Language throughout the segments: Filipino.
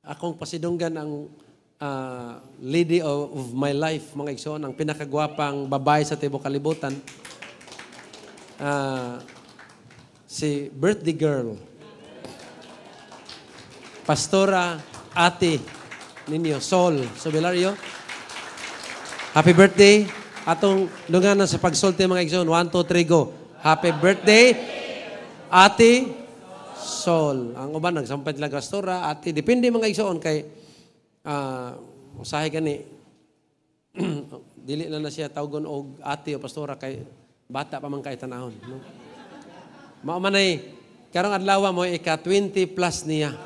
akong pasidunggan ang lady of my life, mga igsoon, ang pinakagwapang babae sa tibok kalibutan. Si birthday girl, Pastora Ate ninyo, Sol Sobilario. Happy birthday. Atong lunganan sa pagsulti, mga igsoon. 1, 2, 3, go. Happy birthday, Ate Sol. Ang uban, nagsampay lang Pastora Ate. Depende, mga igsoon, kay usahay gani. Dili na siya tawgon og ate o pastora, kay bata pa man kay tanahon. No? Maumanay, karong adlaw mo ika 20 plus niya.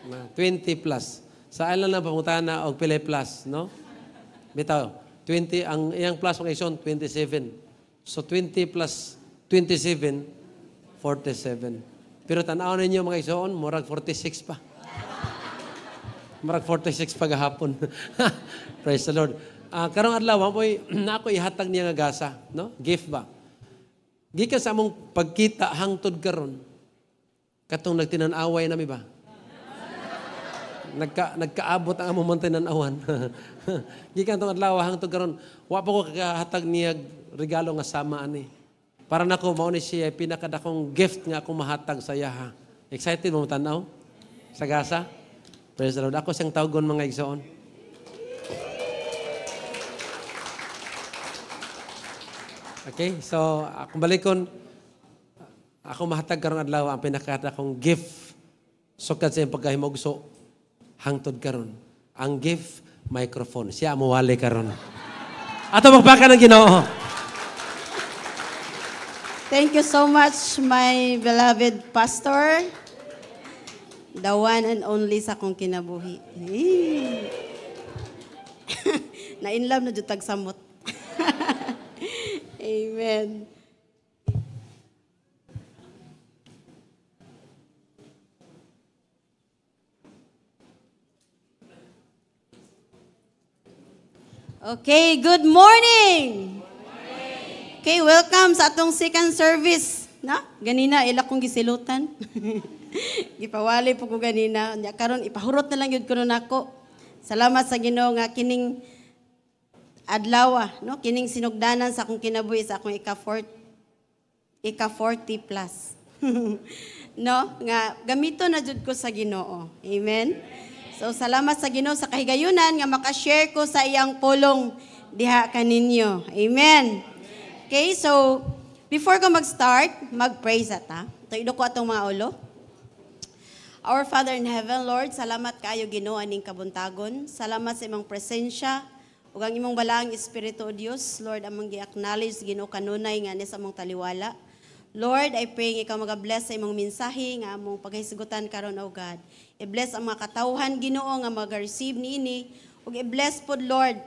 20 plus. Sa ilan na pamutana og pila plus, no? Bitaw, 20 ang iyang plus ng ison 27. So 20 plus 27 47. Pero tan-aw ninyo, mga ison, murag 46 pa. Murag 46 pa gahapon. Praise the Lord. Karong adlaw mo na ako ihatag niya nga gasa, no? Gift ba? Gikan sa among pagkita hangtod karon. Katong nagtinan-away nami ba? Nagkaabot ang among tinan-awan. Gikan tong adlaw hangtod karon, wa pa ko kagahatag niya regalo nga sama ani. Para nako mao ni siya pinakadakong gift nga akong mahatag sa iya. Excited mo tan-aw sa gasa? Praise the Lord. Ako siyang tawgon, mga igsoon. Okay, so akong balikon, ako mahatag karong adlaw ang pinakadakong gift sukad sa iyang pagkahimugso hangtod karon. Ang gift, microphone. Siya mo wali karon. Ato magpakan ng Ginoo. Thank you so much, my beloved pastor. The one and only sa akong kinabuhi. Na-inlove na jutag samot. Amen. Okay, good morning. Okay, welcome sa atong second service. Na? Ganina, ila kong gisilutan. Gipawali po ko ganina. Karon ipahurot na lang yun ko nun ako. Salamat sa Ginoo nga kining adlaw, no? Kining sinugdanan sa akong kinabuhi sa akong ika 40 plus. No? Nga gamito na jud ko sa Ginoo. Amen. So salamat sa Ginoo sa kahigayunan nga maka-share ko sa iyang pulong diha kaninyo. Amen. Okay, so before ko mag-start, mag-praise ata. Tuido ko atong mga ulo. Our Father in heaven, Lord, salamat kaayo Ginoo aning kabuntagon. Salamat sa imong presensya ug ang imong balaang espiritu o Dios. Lord, among gi-acknowledge Ginoo kanunay nga sa among taliwala. Lord, I pray nga ikaw mag-bless sa imong mensahe nga among paghisigutan karon, O God. I-bless ang mga katawhan Ginoo nga mag-receive niini ug i-bless pod Lord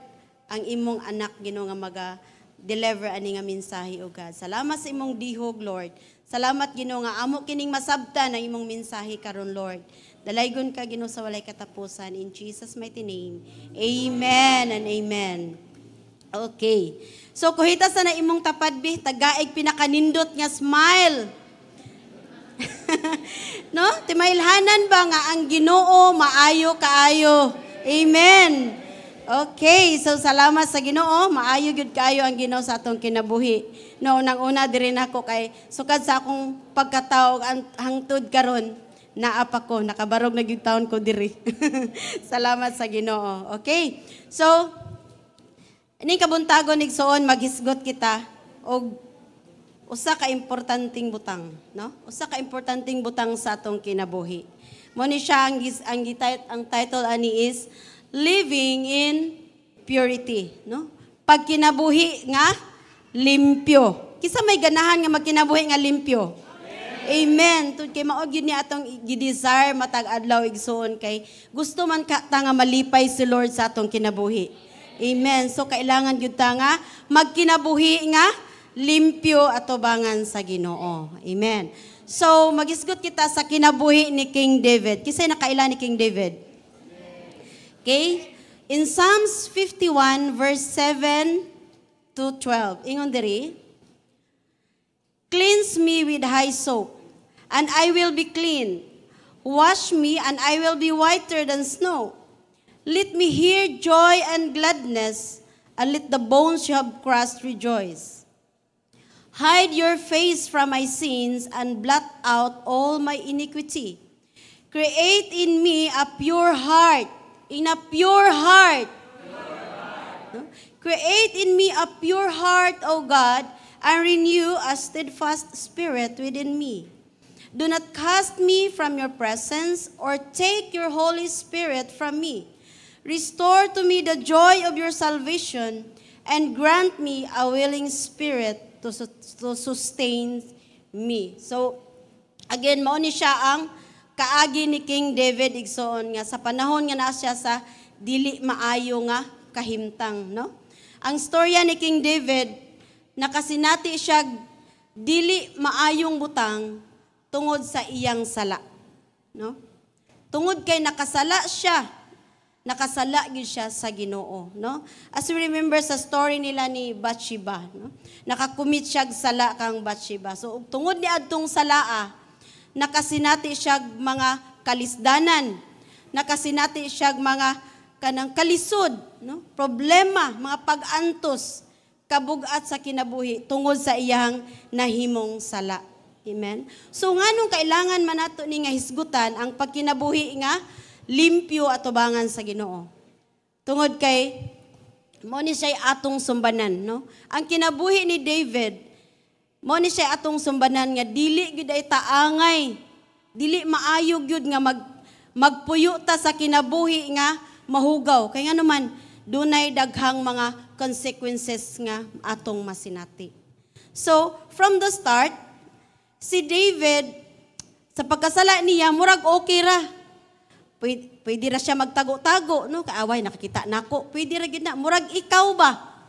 ang imong anak Ginoo nga maga-deliver ani nga mensahe, O God. Salamat sa imong dihog, Lord. Salamat Ginoo nga amo kining masabtan ang imong mensahe karon, Lord. Dalaygon ka Ginoo sa walay katapusan in Jesus mighty name. Amen and amen. Okay. So kuhita sa na imong tapadbi tagaig pinakanindot nga smile. No? Timailhanan ba nga ang Ginoo maayo kaayo. Amen. Okay, so salamat sa Ginoo, maayo gyud kaayo ang Ginoo sa atong kinabuhi. No, unang-una diri nako kay sukad sa akong pagkatawo hangtod karon, naapa ko, nakabarog na gyud taon ko diri. Salamat sa Ginoo. Okay? So, ining kabuntagon igsoon maghisgot kita og usa ka importanteng butang, no? Usa ka importanteng butang sa atong kinabuhi. Mo ni siya ang title ani is Living in Purity, no? Pag kinabuhi nga limpyo. Kisa may ganahan nga magkinabuhi nga limpyo. Amen. Tud kay mao gyud ni atong gi-desire matag adlaw igsoon kay gusto man ka ta nga malipay si Lord sa atong kinabuhi. Amen. So kailangan gyud ta nga magkinabuhi nga limpyo atubangan sa Ginoo. Amen. So magisgot kita sa kinabuhi ni King David. Kisay nakaila ni King David? Okay? In Psalms 51 verse 7 to 12. Ingon diri. Cleanse me with hyssop, and I will be clean. Wash me, and I will be whiter than snow. Let me hear joy and gladness, and let the bones you have crushed rejoice. Hide your face from my sins, and blot out all my iniquity. Create in me a pure heart. In a pure heart. No? Create in me a pure heart, O God, and renew a steadfast spirit within me. Do not cast me from your presence, or take your Holy Spirit from me. Restore to me the joy of your salvation, and grant me a willing spirit to sustain me. So, again, mao ni siya ang kaagi ni King David igsoon nga sa panahon nga naa siya sa dili maayo nga kahimtang, no? Ang storya ni King David, nakasinati siya dili maayong butang tungod sa iyang sala, no? Tungod kay nakasala gid siya sa Ginoo, no? As we remember sa story nila ni Bathsheba, no? Nakakumit siya sala kang Bathsheba. So tungod ni adtong salaa, nakasinati siya mga kalisdanan, nakasinati siya mga kanang kalisod, no? Problema, mga pag-antos, kabugat sa kinabuhi tungod sa iyang nahimong sala. Amen. So nganong kailangan man nato ni nga hisgutan ang pagkinabuhi nga limpyo at tubangan sa Ginoo. Tungod kay mo ni siya atong sumbanan, no? Ang kinabuhi ni David mo ni siya atong sumbanan nga dili gid ay taangay, dili maayo gyud nga magpuyo ta sa kinabuhi nga mahugaw. Kay nga naman dunay daghang mga consequences nga atong masinati. So, from the start, si David, sa pagkasala niya, murag okay ra. Pwede ra siya magtago-tago, no? Kaaway, nakakita nako. Pwede ra gid na. Murag ikaw ba?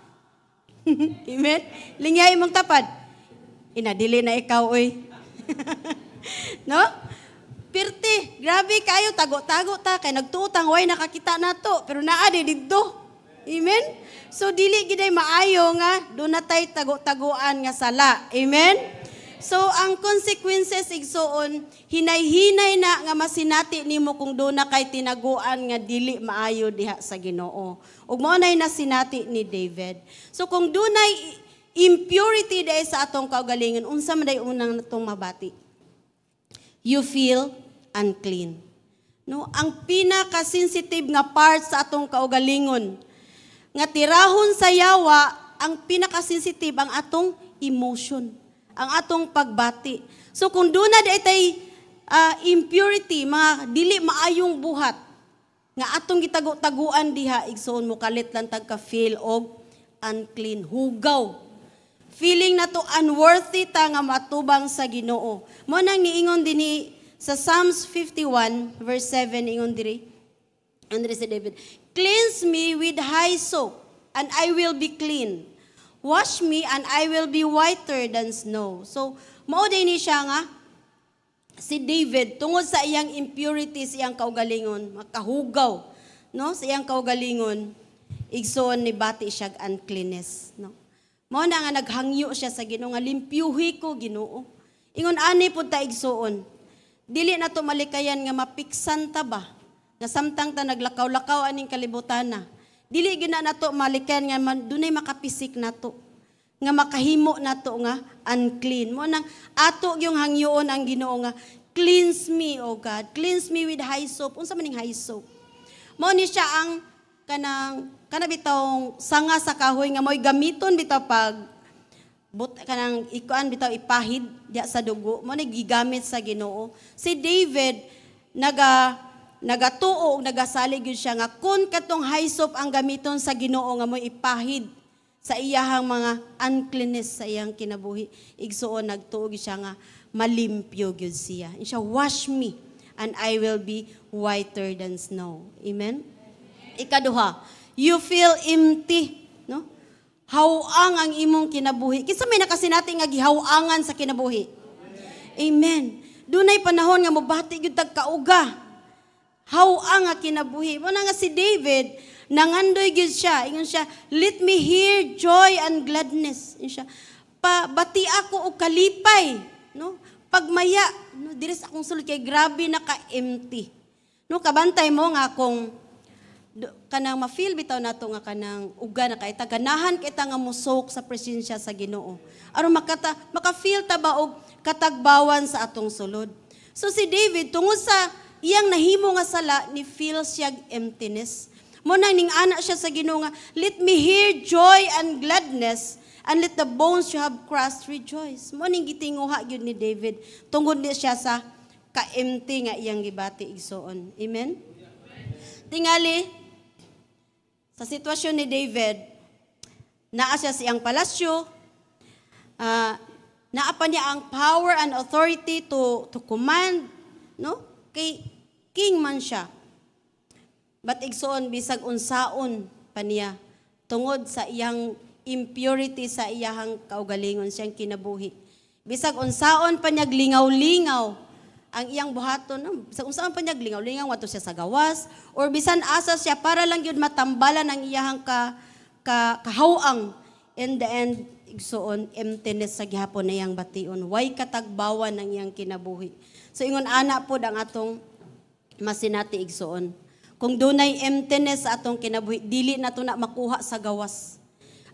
Amen? Lingay mong tapad. Inadili na ikaw, oy. No? Pirti, grabe kayo, tago-tago ta. Kay nagtuutang, way nakakita na to. Pero naadi dito. Amen? So, dili gid ay maayo nga, doon na tayo tago-taguan nga sala. Amen? So, ang consequences igsoon, hinay-hinay na nga masinati nimo kung doon na kay tinaguan nga dili maayo diha sa Ginoo. Ug mao nay nasinati ni David. So, kung doon ay impurity dahil sa atong kaugalingon, unsa man day unang natong mabati? You feel unclean. No, ang pinaka-sensitive nga part sa atong kaugalingon nga tirahon sa yawa, ang pinaka-sensitive ang atong emotion, ang atong pagbati. So kung doon na day impurity, mga dili maayong buhat nga atong gitago-taguan diha, igsoon mo kalit lang tagka-feel og unclean, hugaw. Feeling na to unworthy ta nga matubang sa Ginoo. Mo nang niingon dinhi sa Psalms 51 verse 7 ingon diri. Andre si David, "Cleanse me with hyssop, and I will be clean. Wash me, and I will be whiter than snow." So, mao din ni siya nga si David tungod sa iyang impurities, iyang kaugalingon, makahugaw, no? Sa iyang kaugalingon, igsoon ni bati siya uncleanness, no? Mao na nga naghangyo siya sa Ginoo nga limpyuhi ko Ginoo. Ingon ani pud ta igsoon. Dili na to malikayan nga mapiksan ta ba? Nga samtang ta naglakaw-lakaw aning kalibutan na. Dili gyud na nato malikayan nga dunay makapisik nato. Nga makahimo nato nga unclean. Mo nang ato yung hangyoon ang Ginoo nga cleanse me, O God. Cleanse me with hyssop. Unsa man ning hyssop? Mao ni siya ang kana bitong sanga sa kahoy nga mo'y gamiton bitaw pag kanang ikuan bitaw ipahid diya sa dugo mo gigamit sa Ginoo. Si David nagatuo nagasalig gyud siya nga kun katong hyssop ang gamiton sa Ginoo nga mo'y ipahid sa iyahang mga uncleanness sa iyang kinabuhi, igsuon nagtuo gyud siya nga malimpyo gyud siya. Siya, wash me and I will be whiter than snow. Amen. Ikaduha, you feel empty, no? Hawang ang imong kinabuhi. Kinsa may nakasinati nga gihawangan sa kinabuhi? Amen. Dunay panahon nga mobati gyud tag kauga. Hawang nga kinabuhi. Mo na nga si David, nangandoy gyud siya. Ingon siya, "Let me hear joy and gladness." Ingon siya, bati ako og kalipay, no? Pagmaya, no, diri sa akong sulod kay grabe na ka-empty. No, kabantay mo nga kung kanang ma-feel bitaw nato nga kanang uga na kay ganahan kita nga musok sa presensya sa Ginoo. Aron maka-feel ta ba og katagbawan sa atong sulod. So si David tungod sa iyang nahimo nga sala ni feel siya emptiness. Mo nang ning ana siya sa Ginoo nga, let me hear joy and gladness, and let the bones you have crushed rejoice. Mo ning gitinguha gyud ni David tungod ni siya sa ka-empty nga iyang gibati igsoon. Amen. Tingali sa sitwasyon ni David, naa siya sa iyang palasyo, naa pa niya ang power and authority to command, no? Kay king man siya. But igsoon bisag unsaon pa niya tungod sa iyang impurity sa iyang kaugalingon siyang kinabuhi. Bisag unsaon pa niya lingaw-lingaw ang iyang buhaton, no? Bisag unsaon pa niya lingaw-lingaw wato siya sa gawas or bisan asa siya para lang gyud matambalan ang iyang kahawang. In the end igsoon emptiness sa gihapon na iyang bation. Way katagbawan ang iyang kinabuhi. So ingon ana pod ang atong masinati igsoon. Kung dunay emptiness sa atong kinabuhi, dili nato na makuha sa gawas.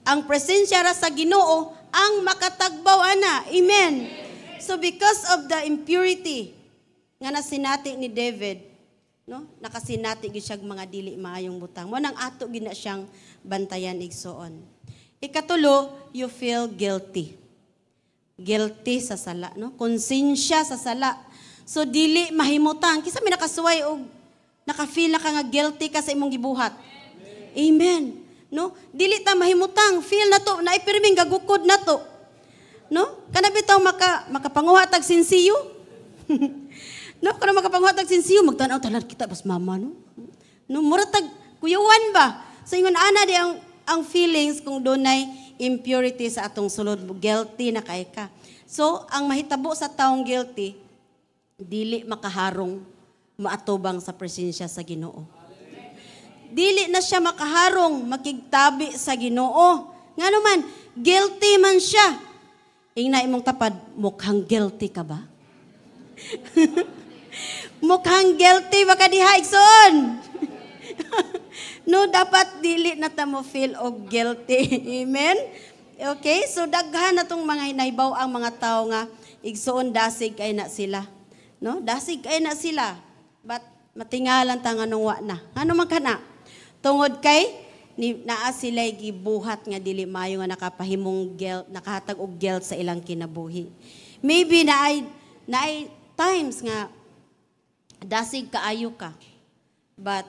Ang presensya ra sa Ginoo ang makatagbaw ana. Amen. So because of the impurity nga nasinati ni David, no? Nakasinati gyud siya mga dili maayong butang. Mo nang ato gina siyang bantayan igsoon. Ikatulo, you feel guilty. Guilty sa sala, no? Konsensya sa sala. So dili mahimutang kisa may nakasuway og naka-feel na ka nga guilty ka sa imong gibuhat. Amen. No? Dili ta mahimutang, feel na to, naipirming gagukod na to. No? Kana bitaw makapanguha tag sinsiyo. No? Kana makapanguha tag sinsiyo, magtanaw tanan kita bas mama, no? No, mura tag kuyawan ba? So ingon ana di ang feelings kung dunay impurity sa atong sulod, guilty na kay ka. So ang mahitabo sa taong guilty, dili makaharong maatubang sa presensya sa Ginoo. Dili na siya makaharong makigtabi sa Ginoo. Ngano man, guilty man siya. Ingna imong tapad, mukhang guilty ka ba? Mukhang guilty ba ka diha igsoon? No, dapat dili na ta mo feel og guilty. Amen? Okay, so daghan na tong mga hinaybaw ang mga tao nga igsoon dasig kay na sila. No, dasig kay na sila. But matingalan ta nga nung wa na. Ano man kana? Tungod kay naa sila'y gibuhat nga dili maayo nga nakapahimong guilt, nakahatag og guilt sa ilang kinabuhi. Maybe naay times nga dasig kaayo ka. But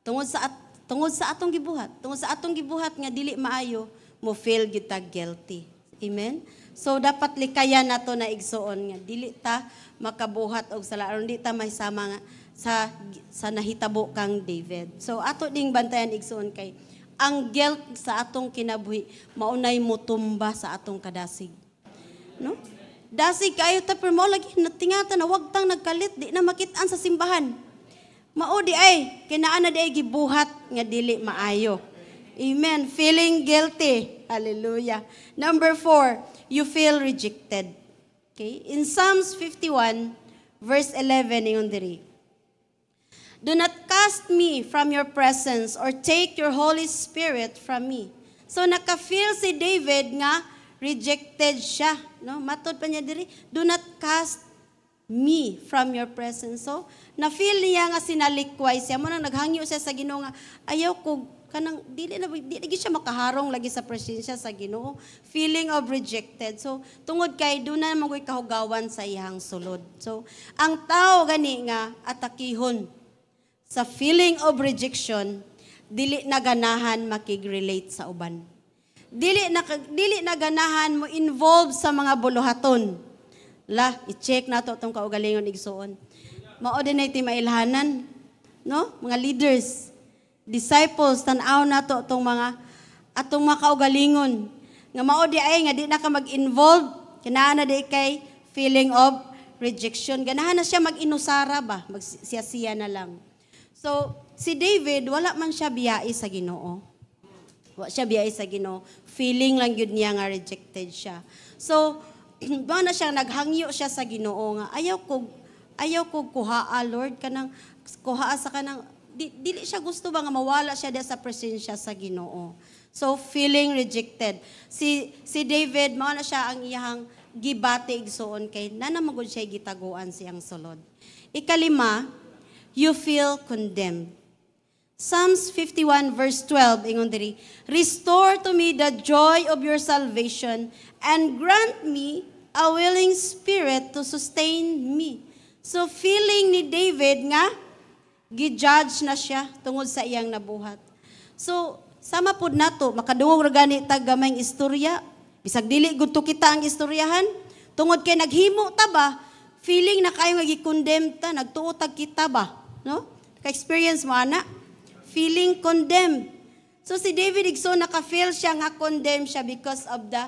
tungod sa atong gibuhat nga dili maayo, mo feel gyud ta guilty. Amen. So dapat likayan nato na igsoon nga dili ta makabuhat og sala aron di ta mahisama nga sa nahitabo kang David. So ato ding bantayan igsoon kay ang guilt sa atong kinabuhi maunay motumba sa atong kadasig. No? Dasig kayo ta pero mo lagi natingatan na wag tang nagkalit di na makit-an sa simbahan. Mao di ay kinaa na di ay gibuhat nga dili maayo. Amen. Feeling guilty. Hallelujah. Number 4, you feel rejected. Okay? In Psalms 51, verse 11, ingon diri. Do not cast me from your presence or take your Holy Spirit from me. So naka-feel si David nga rejected siya. No? Matod pa niya diri, do not cast me from your presence. So, na-feel niya nga sinalikway siya. Mo nang naghangyo siya sa Ginoo nga, ayaw ko, kanang dili siya makaharong lagi sa presensya sa Ginoo. Feeling of rejected. So tungod kay do na magoy kahugawan sa iyang sulod. So ang tao gani nga atakihon sa feeling of rejection, dili na ganahan makig-relate sa uban. Dili na ganahan mo involve sa mga buluhaton. I-check nato tong kaugalingon igsoon. Mao din ay mailhanan, no? Mga leaders, disciples, tan-aw nato tong mga kaugalingon nga mao di ay nga di na ka mag-involve kinahanglan na di kay feeling of rejection. Ganahan na siya mag-inusara ba, magsiya-siya na lang. So si David wala man siya biyai sa Ginoo. Wa siya biyai sa Ginoo. Feeling lang yun niya nga rejected siya. So Mao na siya naghangyo siya sa Ginoo nga ayaw ko kuhaa Lord kanang kuhaa sa kanang dili siya gusto ba nga mawala siya sa presensya sa Ginoo. So feeling rejected. Si David mao na siya ang iyang gibati igsoon kay nanamagod siya gitaguan siyang sulod. Ikalima, you feel condemned. Psalms 51 verse 12 ingon diri, restore to me the joy of your salvation and grant me a willing spirit to sustain me. So feeling ni David nga gi-judge na siya tungod sa iyang nabuhat. So sama pud nato makadungog ra gani tag gamayng istorya, bisag dili gud to kita ang istoryahan, tungod kay naghimo ta ba, feeling na kayo nga gi-condemn ta, nagtuo tag kita ba, no? Ka-experience mo ana? Feeling condemned. So si David igsoon naka-feel siya nga condemned siya because of the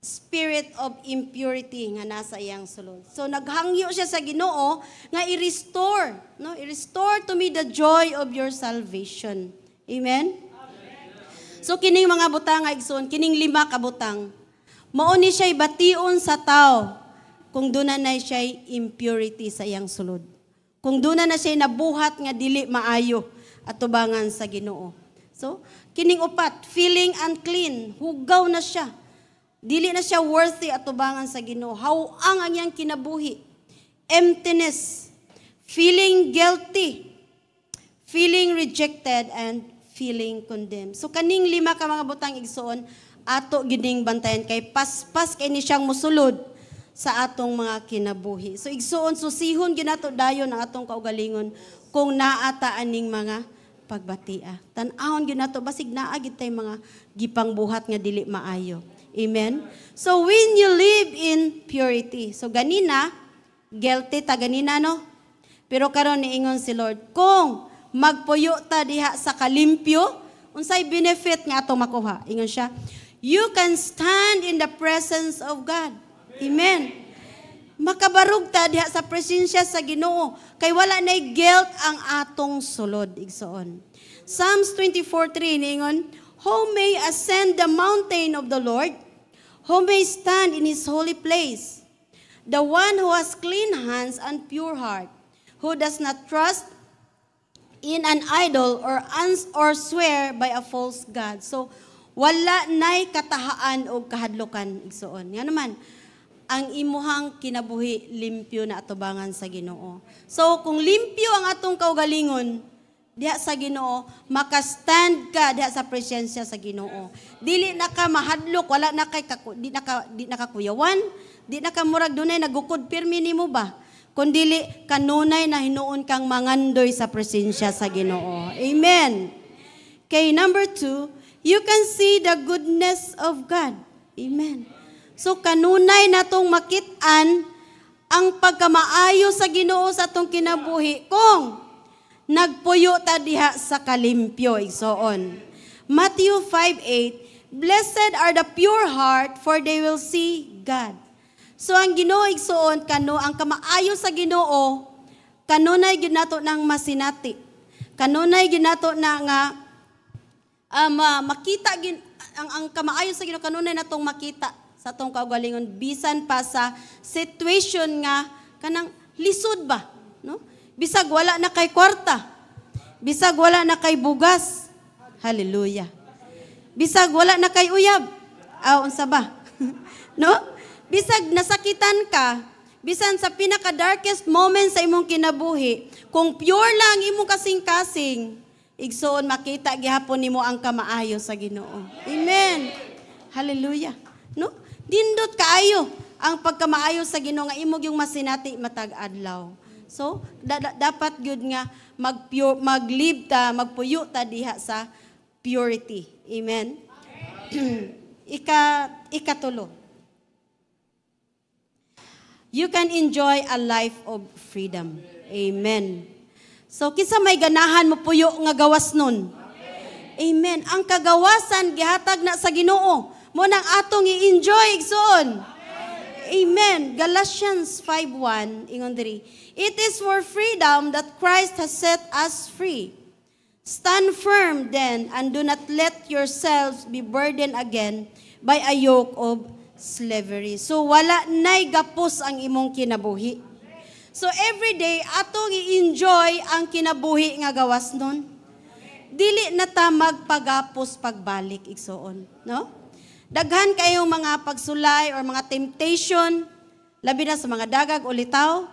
spirit of impurity nga nasa iyang sulod. So naghangyo siya sa Ginoo nga i-restore, no? I-restore to me the joy of your salvation. Amen. So kining mga butang nga igsoon, kining 5 ka butang, mao ni siya bation sa tao kung duna na siya impurity sa iyang sulod. Kung duna na siya nabuhat nga dili maayo atubangan sa Ginoo. So, kining 4, feeling unclean, hugaw na siya. Dili na siya worthy atubangan sa Ginoo. Hawang ang iyang kinabuhi. Emptiness, feeling guilty, feeling rejected, and feeling condemned. So, kaning 5 ka mga butang igsoon, ato gining bantayan kay paspas kay ni siyang musulod sa atong mga kinabuhi. So, igsoon, susihon ginato dayon ang atong kaugalingon kung naata aning mga pagbatia. Tan-ahon gyud nato basig naa gid tay mga gipangbuhat nga dili maayo. Amen. So when you live in purity. So ganina guilty ta ganina no. Pero karon niingon si Lord, kung magpuyo ta diha sa kalimpyo, unsay benefit nga atong makuha? Ingon siya, you can stand in the presence of God. Amen. Makabarug ta diha sa presensya sa Ginoo kay wala nay guilt ang atong sulod igsoon. Psalms 24:3 ningon, who may ascend the mountain of the Lord, who may stand in his holy place, the one who has clean hands and pure heart, who does not trust in an idol or swear by a false god. So wala nay katahaan o kahadlukan igsoon. Nga naman ang imuhang kinabuhi limpyo na atubangan sa Ginoo. So kung limpyo ang atong kaugalingon diha sa Ginoo, maka-stand ka diha sa presensya sa Ginoo. Dili na ka mahadlok, wala na kay di na ka kuyawan, di na ka murag dunay nagukod pirmi nimo ba? Kundili kanunay na hinuon kang mangandoy sa presensya sa Ginoo. Amen. Okay, number 2, you can see the goodness of God. Amen. So kanunay natong makit-an ang pagkamaayo sa Ginoo sa atong kinabuhi kung nagpuyo ta diha sa kalimpyo igsoon. Matthew 5:8, blessed are the pure heart for they will see God. So ang Ginoo igsoon ang kamaayo sa Ginoo kanunay gyud nato nang masinati. Kanunay gyud nato na nga makita ang kamaayo sa Ginoo kanunay natong makita sa atong kaugalingon bisan pa sa situation nga kanang lisod ba, no? Bisag wala na kay kwarta, bisag wala na kay bugas, hallelujah. Bisag wala na kay uyab, unsa ba? No? Bisag nasakitan ka, bisan sa pinaka darkest moment sa imong kinabuhi, kung pure lang imong kasing-kasing, igsoon makita gihapon nimo ang kamaayo sa Ginoo. Amen. Hallelujah. No? Dindot kaayo ang pagkamaayo sa Ginoo nga imong yung masinati matag adlaw. So dapat gyud nga mag-live ta, magpuyo ta diha sa purity. Amen. Ikatulo. You can enjoy a life of freedom. Amen. So kinsa may ganahan mo puyo nga gawas nun? Amen. Ang kagawasan gihatag na sa Ginoo. Mo nang atong i-enjoy igsoon. Amen. Galatians 5:1 ingon diri. It is for freedom that Christ has set us free. Stand firm then and do not let yourselves be burdened again by a yoke of slavery. So wala nay gapos ang imong kinabuhi. So every day atong i-enjoy ang kinabuhi nga gawas nun. Dili na ta magpagapos pagbalik igsoon, no? Daghan kayong mga pagsulay or mga temptation, labi na sa mga dagag o litaw.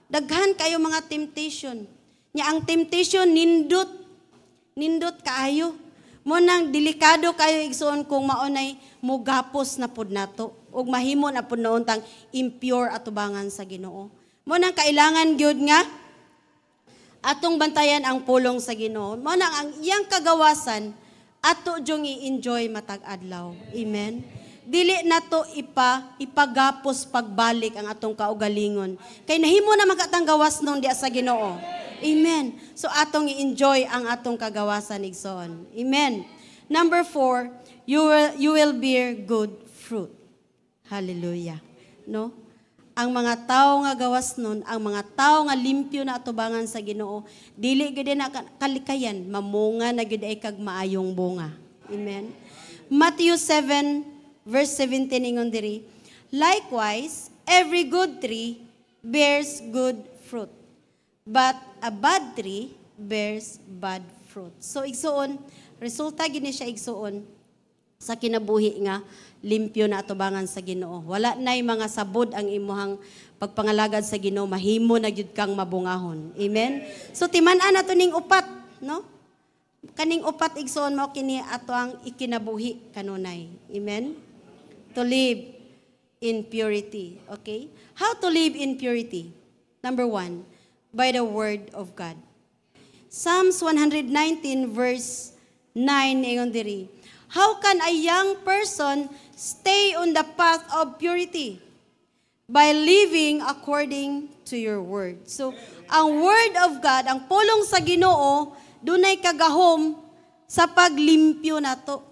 Daghan kayong mga temptation. Nya ang temptation nindot kaayo. Mo nang delikado kayo igsoon kung maunay mugapos na pud nato ug mahimo na pud noon tang impure atubangan sa Ginoo. Mo nang kailangan gyud nga atong bantayan ang pulong sa Ginoo. Mo nang ang iyang kagawasan ato jung i-enjoy matag adlaw. Amen. Dili nato ipagapos pagbalik ang atong kaugalingon. Kay nahimo na makatang gawas nung diya sa Ginoo. Amen. So atong i-enjoy ang atong kagawasan igsoon. Amen. Number 4, you will bear good fruit. Hallelujah. No? Ang mga tao nga gawas nun, ang mga tao nga limpyo na atubangan sa Ginoo, dili gid na kalikayan, mamunga na gid ay kag maayong bunga. Amen. Matthew 7 verse 17 ingon diri, likewise, every good tree bears good fruit, but a bad tree bears bad fruit. So igsuon, resulta gini siya igsuon sa kinabuhi nga limpyo na atubangan sa Ginoo. Wala nay mga sabod ang imuhang pagpangalagad sa Ginoo, mahimo na gyud kang mabungahon. Amen. So timan-an nato ning upat, no? Kaning upat igsuon mao kini ato ang ikinabuhi kanunay. Amen. To live in purity. Okay? How to live in purity? Number 1, by the word of God. Psalms 119 verse 9 ingon diri, how can a young person stay on the path of purity? By living according to your word. So, ang word of God, ang pulong sa Ginoo, dunay kagahom sa paglimpyo nato.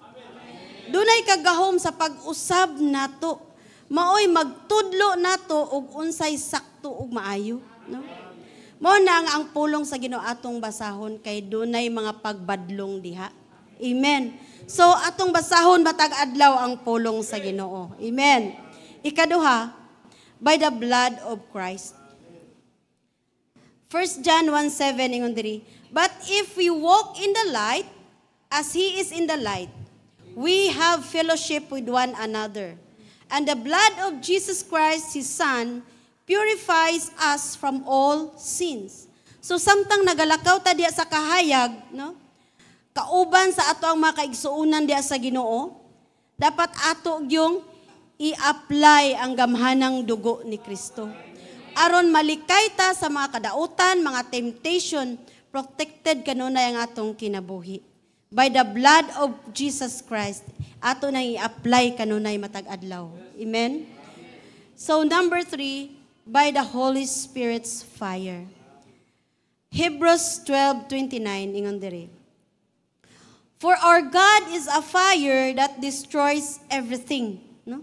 Dunay kagahom sa pag-usab nato. Maoy magtudlo nato og unsay sakto ug maayo, no? Mao na ang pulong sa Ginoo atong basahon kay dunay mga pagbadlong diha. Amen. So atong basahon matag adlaw ang pulong sa Ginoo. Amen. Ikaduha, by the blood of Christ. 1 John 1:7 ingon diri, but if we walk in the light as he is in the light, we have fellowship with one another. And the blood of Jesus Christ, His Son, purifies us from all sins. So samtang nagalakaw ta diya sa kahayag, no? Kauban sa ato ang mga kaigsuunan diya sa Ginoo, dapat ato gyung i-apply ang gamhanang dugo ni Kristo. Aron malikay ta sa mga kadautan, mga temptation, protected kanunay ang atong kinabuhi. By the blood of Jesus Christ, ato nang i-apply kanunay matag adlaw. Amen? So number 3, by the Holy Spirit's fire. Hebrews 12:29 ingon diri, for our God is a fire that destroys everything. No?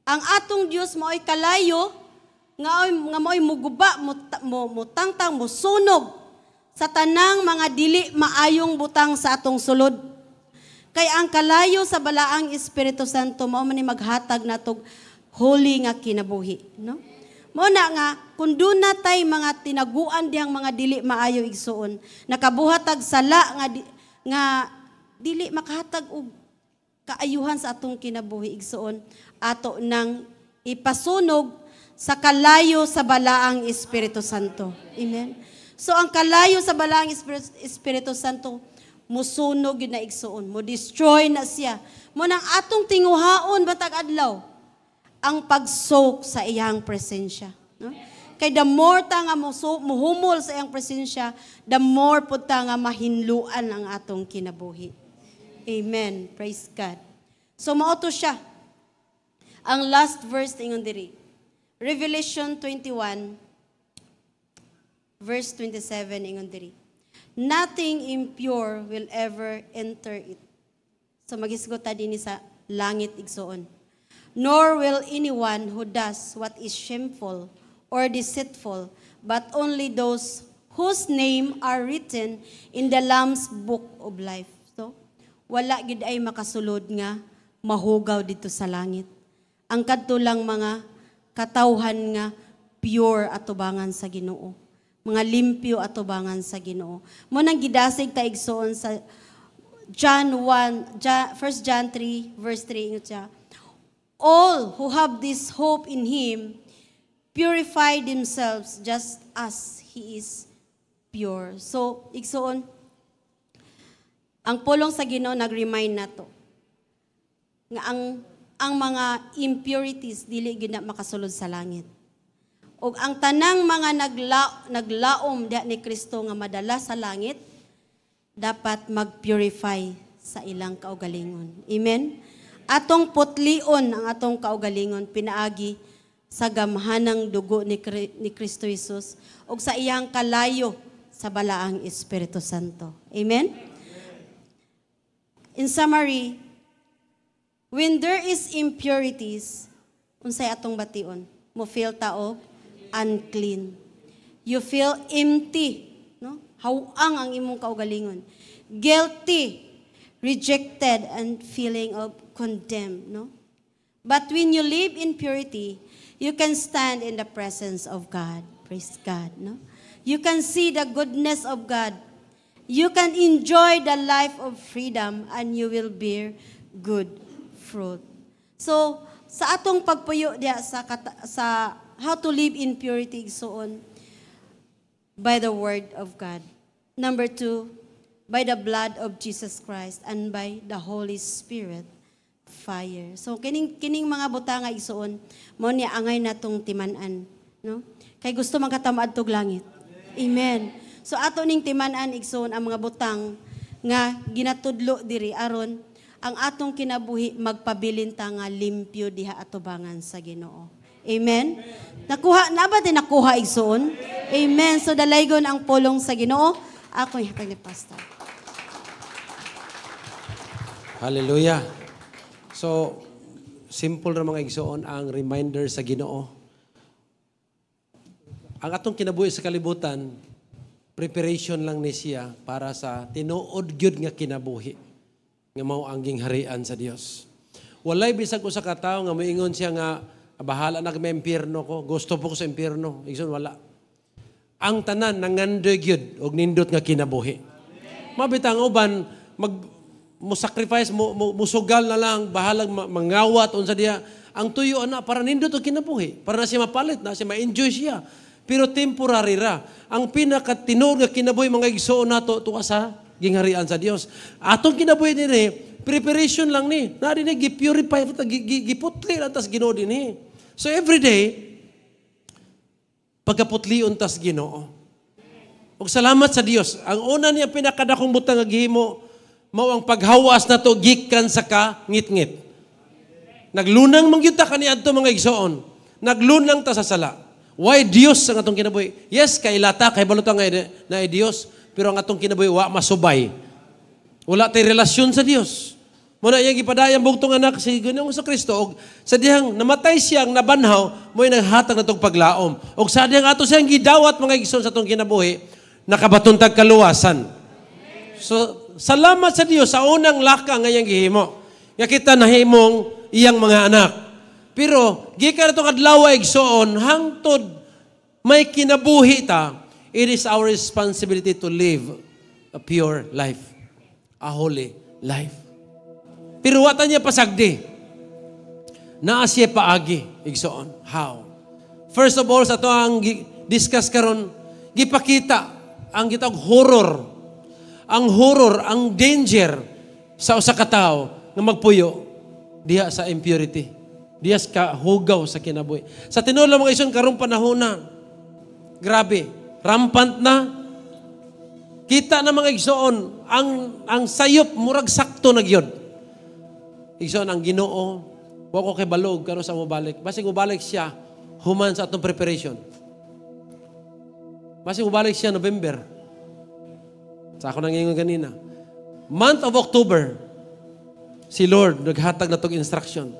Ang atong Dios mao'y kalayo, nga mao'y muguba, mutangtang, musunog, sa tanang mga dili maayong butang sa atong sulod. Kay ang kalayo sa balaang Espiritu Santo mao man ni maghatag natog holy nga kinabuhi, no? Mao na nga kun duna tay mga tinaguan dihang mga dili maayo igsuon, nakabuhatag sala nga dili makahatag og kaayuhan sa atong kinabuhi igsuon, ato nang ipasunog sa kalayo sa balaang Espiritu Santo. Amen. So ang kalayo sa balaang Espiritu Santo, musunog yun na igsuon, mo destroy na siya. Mo nang atong tinguhaon batag adlaw, ang pag-soak sa iyang presensya. No? Kay the more ta nga muhumol sa iyang presensya, the more po ta nga mahinluan ang atong kinabuhi. Amen. Praise God. So mauto siya. Ang last verse ingon diri, Revelation 21, verse 27 ingon diri, nothing impure will ever enter it. So magisgot ta dinhi sa langit igsoon. Nor will anyone who does what is shameful or deceitful, but only those whose name are written in the Lamb's book of life. So wala gid ay makasulod nga mahugaw dito sa langit. ang kadto lang mga katawhan nga pure atubangan sa Ginoo. Mga limpyo atubangan sa Ginoo. Mo nang gidasig ta igsoon sa John 1 John 3 verse 3 ingot siya. All who have this hope in Him purify themselves just as He is pure. So, igsoon, ang pulong sa Ginoo nag-remind na to nga ang mga impurities dili gid na makasulod sa langit. Og ang tanang mga naglaom diha ni Kristo nga madala sa langit dapat mag-purify sa ilang kaugalingon. Amen. Atong putlion ang atong kaugalingon pinaagi sa gamhanang dugo ni Kristo Jesus ug sa iyang kalayo sa balaang Espiritu Santo. Amen. In summary, when there is impurities, unsay atong bation? Mo feel tao unclean. You feel empty, no? Hawang ang imong kaugalingon. Guilty, rejected, and feeling of condemned, no? But when you live in purity, you can stand in the presence of God. Praise God, no? You can see the goodness of God. You can enjoy the life of freedom and you will bear good fruit. So, sa atong pagpuyo diya sa how to live in purity igsoon by the word of God. Number 2, by the blood of Jesus Christ and by the Holy Spirit fire. So kining mga butanga igsoon mo ni angay natong timan-an, no? Kay gusto man katama adtog langit. Amen. So ato ning timan-an igsoon ang mga butang nga ginatudlo diri aron ang atong kinabuhi magpabilin ta nga limpyo diha atubangan sa Ginoo. Amen. Nakuha na ba din nakuha igsoon? Amen. So dalaygon ang pulong sa Ginoo. Ako hatag ni pastor. Hallelujah. So, simple ra mga igsoon ang reminder sa Ginoo. Ang atong kinabuhi sa kalibutan, preparation lang ni siya para sa tinuod gyud nga kinabuhi nga mao ang gingharian sa Dios. Walay bisag usa ka tawo nga moingon siya nga bahala na may impierno ko, gusto po ko sa impierno. Igsoon wala. Ang tanan nangandoy gyud og nindot nga kinabuhi. Mabitang uban mo-sacrifice, musugal na lang, bahalang mangawat, unsa diya. Ang tuyo na, para nindot o kinabuhi. Para na siya mapalit, na siya ma-enjoy siya. Pero temporary ra. Ang pinakatinuod nga kinabuhi, mga igsoon na to, tuwa sa gingharian sa Dios. Atong kinabuhi din preparation lang ni. Narinig, gi-purify, giputli lang, tas Ginoo din So every day, pagkaputlion tas Ginoo. Og salamat sa Dios. Ang una niya pinakadakong butang nga gihimo, mao ang paghawas na to gikan sa ngit-ngit. Naglunang mangyud ta kaniadto mga igsoon. Naglunang ta sa sala. Why Dios ang atong kinabuhi? Yes, kay lata kay balutan nga na Dios, pero ang atong kinabuhi wa masubay. Wala tay relasyon sa Dios. Muna iyang ipadayang bugtong anak si Ginoong Kristo og sa dihang namatay siyang nabanhaw, mo'y naghatag natong paglaom. Og sa dihang ato siyang gidawat mga igsoon sa atong kinabuhi, nakabatuntag kaluwasan. So salamat sa Dios sa unang laka nga iyang gihimo. Nga kita nahimong iyang mga anak. Pero gikan atong adlaw igsoon hangtod may kinabuhi ta, it is our responsibility to live a pure life, a holy life. Pero wata niya pasagdi. Naa siya paagi igsoon. How? First of all, sa to ang discuss karon, gipakita ang gitawag horror. Ang horror, ang danger sa usa ka tawo nga magpuyo diha sa impurity. Diha sa hugaw sa kinabuhi. Sa tinuod lang mga igsoon karong panahon na, grabe, rampant na. Kita na mga igsoon, ang sayop murag sakto na gyud. Igsoon ang Ginoo, wa ko kay balog karon sa mobalik. Basig mobalik siya human sa atong preparation. Basig mobalik siya November. Sa ako nangingon kanina. Month of October, si Lord naghatag na tong instruction.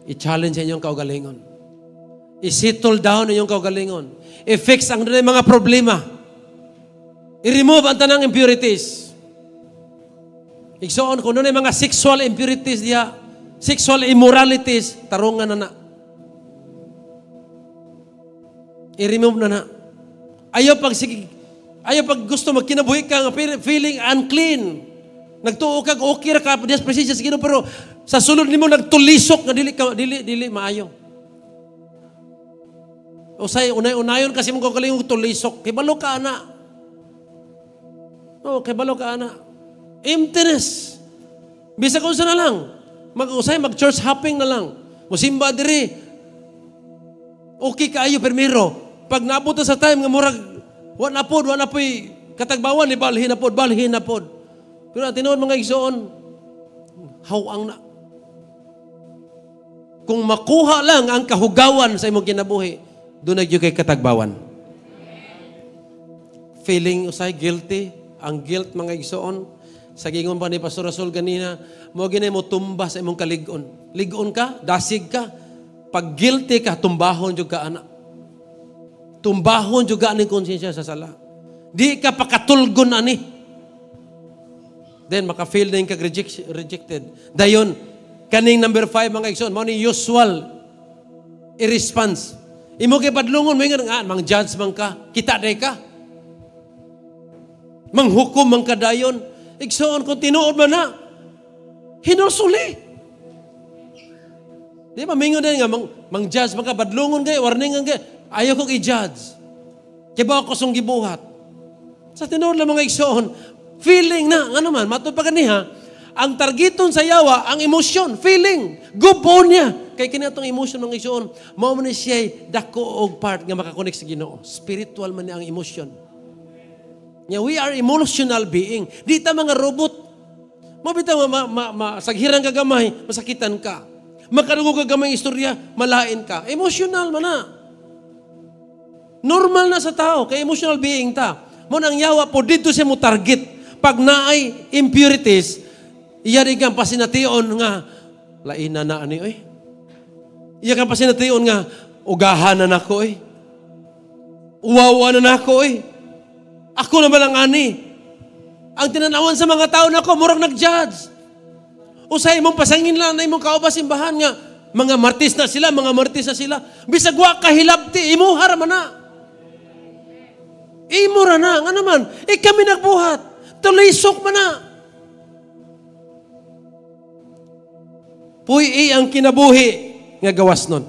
I-challenge inyong kaugalingon. I-settle down inyong kaugalingon. I-fix ang mga problema. I-remove ang tanang impurities. Igsoon, kung ano mga sexual impurities diya, Sexual immoralities, tarungan na. I-remove na. Ayaw pag gusto magkinabuhi ka, feeling unclean. Nagtuo kag okay ra ka, Dios presensya sa Ginoo, pero sa sulod nimo nagtulisok nga dili maayo. Usay unay-unayon kasi mong kagaling tulisok, kibalo ka ana. Kibalo ka ana. Emptiness. Bisa kung sa na lang. Mag-church hopping na lang. Musimba diri. Okay kaayo permiro. Pag naabot sa time nga murag wa na po'y katagbawan ni balhin na pod. Pero ang tinuod mga igsoon, hawang na. Kung makuha lang ang kahugawan sa imong kinabuhi, doon nagyo kay katagbawan. Feeling usay guilty, ang guilt mga igsoon, sa gingon pa ni Pastor Rasul ganina, mo ginay mo tumba sa imong kaligon. Ligon ka, dasig ka. Pag guilty ka, tumbahon jud ka ana. Tumbahon jud ka aning konsensya sa sala. Di ka pakatulgon ani. Then maka-feel na yung rejected. Dayon, kaning number 5 mga igsoon, mao ni usual i-response. Imo kay padlungon mo nga mang judge man ka, kita day ka. Manghukom man ka dayon. Igsoon kung tinuod man na. Hinusuli. Di ba mingon din nga mang judge man ka, padlungon kay warningan kay ayaw kong i-judge. Kaya ba ako song gibuhat? Sa tinuod lang mga igsoon, feeling na, nga naman, matod pa kaniha, ang targeton sa yawa, ang emosyon, feeling, gupo niya. Kaya kinatong emosyon ng igsoon, mao man siya dako og part nga makakonek sa Ginoo. Spiritual man niya ang emosyon. We are emotional being. Di ta mga robot. Mabitaw saghirang ka gamay, masakitan ka. Makarugo ka gamay istorya, malain ka. Emotional man na. Normal na sa tao, kay emotional being ta. Mo nang yawa po dito siya mo target. Pag naay impurities, iya rin kang pasination nga, lain na ani, oy. Iya kang pasination nga, ugahan na nako, oy. Uwawa na nako, oy. Ako na malang ani. Ang tinanawan sa mga tao nako, murag nag-judge. Usay mong pasangin lang na imong kauba simbahan nga, mga martis na sila. Bisag wa kahilabti, imuhar man na. Imura na, nga naman, kami nagbuhat. Tulisok man na. Puy ang kinabuhi nga gawas nun.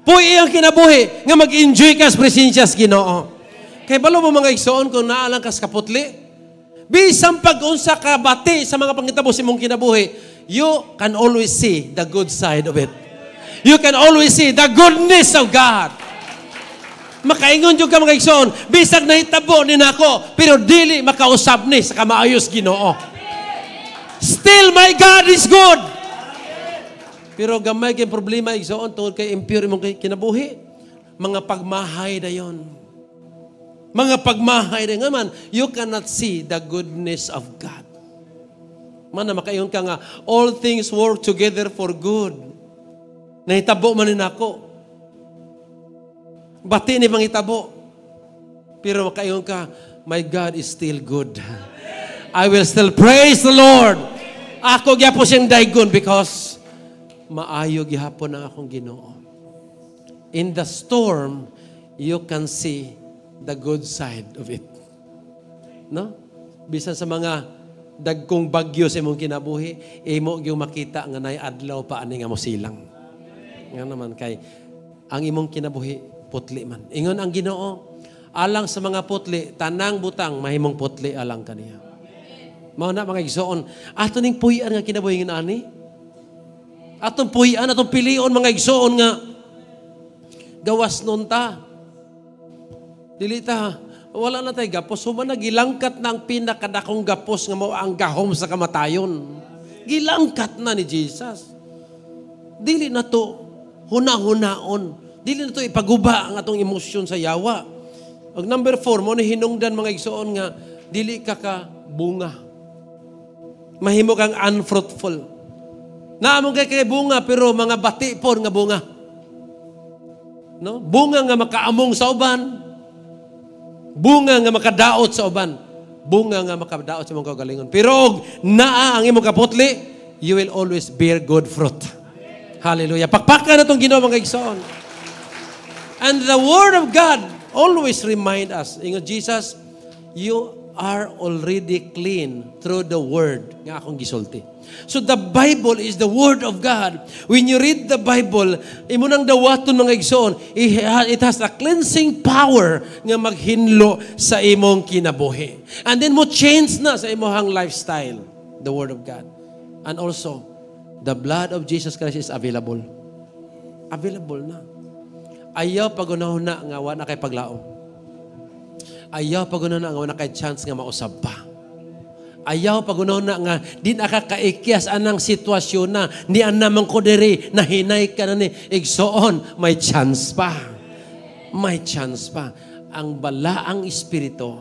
Puy ang kinabuhi nga mag-enjoy ka sa presensya sa Ginoo. Kaya balo mo mga igsoon kung naalang ka sa kaputli, bisang pag-unsa ka bati sa mga pangitabo sa mong kinabuhi, you can always see the good side of it. You can always see the goodness of God. Makaingon jud ka mga igsoon, bisag nahitabo ni nako, pero dili makausab ni sa kamaayos Ginoo. Still my God is good. Pero gamay kay problema igsoon tungod kay impure imong kinabuhi. Mga pagmahay dayon. Mga pagmahay dayon man, you cannot see the goodness of God. Man na makaingon ka nga, all things work together for good. Nahitabo man ni nako. Bati ni pangitabo. Pero makaingon ka, my God is still good. I will still praise the Lord. Ako gyapon siyang daygon because maayo gyapon ang akong Ginoo. In the storm, you can see the good side of it. No? Bisan sa mga dagkong bagyo sa imong kinabuhi, imo gyud makita nga nay adlaw pa ani nga mosilang. Nga naman kay ang imong kinabuhi putli man. Ingon ang Ginoo, alang sa mga putli, tanang butang, mahimong putli alang kaniya. Mao na mga igsoon, ato ning puy-an nga kinabuhi nga ani. Atong puy-an, atong pilion mga igsoon nga, gawas nun ta. Dili ta, wala na tayo gapos. Human na, gilangkat na ang pinakadakong gapos nga mao ang gahom sa kamatayon. Gilangkat na ni Jesus. Dili na to, huna-hunaon. Dili na ito ipaguba ang atong emosyon sa yawa. Ang number 4, mo ni hinungdan mga igsoon nga, dili ka bunga. Mahimo kang unfruitful. Naamong kay bunga, pero mga bati po nga bunga. No? Bunga nga makaamong sa uban. Bunga nga makadaot sa uban. Bunga nga makadaot sa mga kagalingon. Pero naa ang imong kaputli, you will always bear good fruit. Hallelujah. Pakpakan na itong Ginoo mga igsoon. And the Word of God always remind us, Jesus, you are already clean through the Word nga akong gisulti. So the Bible is the Word of God. When you read the Bible, imo nang dawaton mga igsoon, it has a cleansing power nga maghinlo sa imong kinabuhi. And then mo change na sa imong lifestyle, the Word of God. And also, the blood of Jesus Christ is available. Available na. Ayaw pagunahon na nga wala kay paglaom. Ayaw pagunahon na nga wala kay chance nga mausab pa. Ayaw pagunahon na nga di nakakaikyas anang sitwasyon na ni anamang ko diri na hinay ka na ni igsoon. May chance pa. May chance pa. Ang balaang espiritu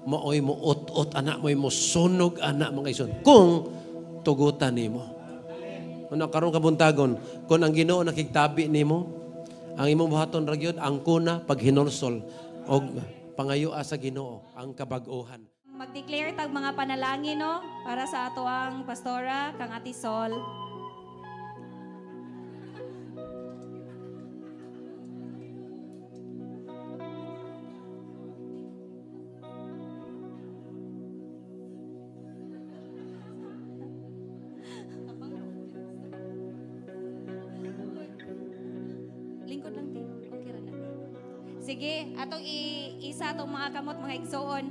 maoy mo ut-ut anak mo'y mo sunog anak mga igsoon. Kung tugutan nimo. Ano karon kabuntagon kung ang Ginoo nakigtabi nimo, ang imong buhaton ra gyud ang kuna paghinulsol og pangayua sa Ginoo ang kabag-ohan. Mag-declare tag mga panalangin no para sa ato ang pastora kang Ate Sol. Lingkod lang din. Okay ra na. Sige, atong isa atong mga kamot mga igsoon.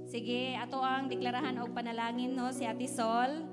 Sige, ato ang deklarahan og panalangin no si Ate Sol.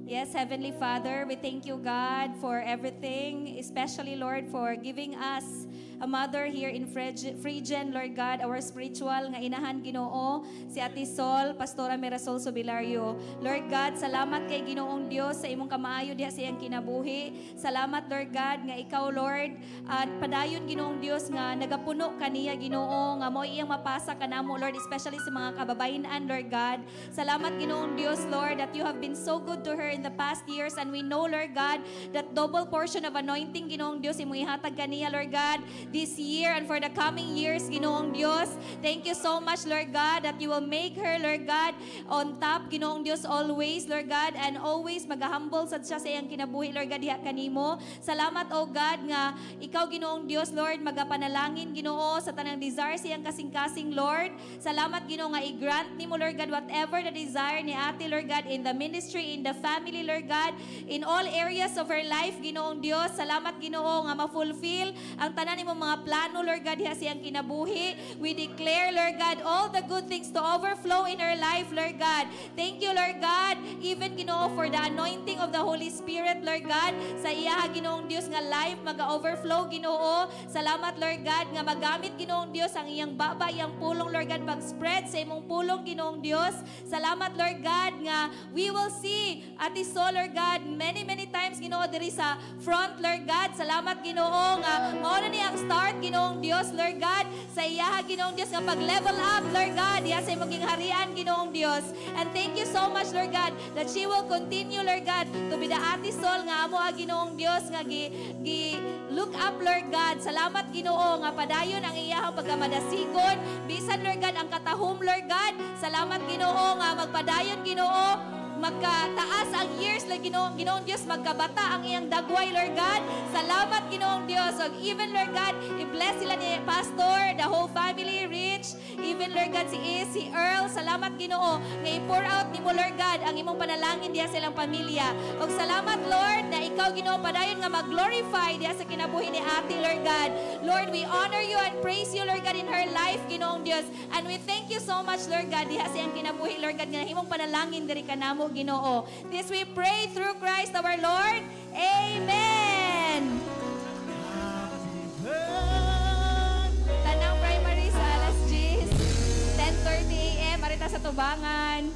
Yes, Heavenly Father, we thank you, God, for everything, especially, Lord, for giving us a mother here in Frigen, Lord God, our spiritual nga inahan Ginoo, si Ate Sol, Pastora Mirasol Sobilario. Lord God, salamat kay Ginoong Dios sa imong kamaayo diha sa iyang kinabuhi. Salamat, Lord God, nga ikaw, Lord, at padayon Ginoong Dios nga nagapuno kaniya Ginoo, nga mo iyang mapasa kanamo, Lord, especially sa mga kababayenan, Lord God. Salamat Ginoong Dios, Lord, that you have been so good to her in the past years, and we know, Lord God, that double portion of anointing Ginoong Dios imo ihatag kaniya, Lord God, this year and for the coming years, Ginoong Dios. Thank you so much, Lord God, that you will make her, Lord God, on top, Ginoong Dios, always, Lord God, and always mag-humble sa siya sa iyang kinabuhi, Lord God, diha kanimo. Salamat, O God, nga ikaw, Ginoong Dios, Lord, magapanalangin, Ginoo, sa tanang desire sa iyang kasing-kasing, Lord. Salamat, Ginoo, nga i-grant nimo, Lord God, whatever the desire ni Ate, Lord God, in the ministry, in the family, Lord God, in all areas of her life, Ginoong Dios. Salamat, Ginoo, nga ma-fulfill ang tanan nimo mga plano, Lord God, diha siyang kinabuhi. We declare, Lord God, all the good things to overflow in her life, Lord God. Thank you, Lord God, even, Ginoo, for the anointing of the Holy Spirit, Lord God, sa iya, Ginoong Dios, nga life mag-overflow, Ginoo. Salamat, Lord God, nga magamit, Ginoong Dios, ang iyang baba, iyang pulong, Lord God, pag-spread sa imong pulong, Ginoong Dios. Salamat, Lord God, nga we will see Ate Sol, Lord God, many times, Ginoo, diri sa front, Lord God. Salamat, Ginoo, nga mao na ni ang start, Ginoong Dios, Lord God, sa iya, Ginoong Dios, nga pag-level up, Lord God, diya sa imong harian, Ginoong Dios. And thank you so much, Lord God, that she will continue, Lord God, to be the Ate Sol nga amo, Ginoong Dios, nga look up, Lord God. Salamat, Ginoo, nga padayon ang iyahang pagkamadasigon. Bisan, Lord God, ang katahom, Lord God. Salamat, Ginoo, nga magpadayon, Ginoo, magkataas ang years, Lord Ginoong Diyos, magkabata ang iyang dagway, Lord God. Salamat, Ginoong Diyos. So, even, Lord God, i-bless sila ni Pastor, the whole family, Rich, even, Lord God, si Earl. Salamat, Ginoo, nga i-pour out ni mo, Lord God, ang imong panalangin diya sa ilang pamilya. O salamat, Lord, na ikaw, Ginoo, padayon nga mag-glorify diya sa kinabuhi ni Ate, Lord God. Lord, we honor you and praise you, Lord God, in her life, Ginoong Diyos. And we thank you so much, Lord God, diya sa iyang kinabuhi, Lord God, nga imong panalangin diri kanamo, Ginoo. This we pray through Christ our Lord. Amen. Tanang primary sa alas 10:30 a.m. Marita sa Tubangan.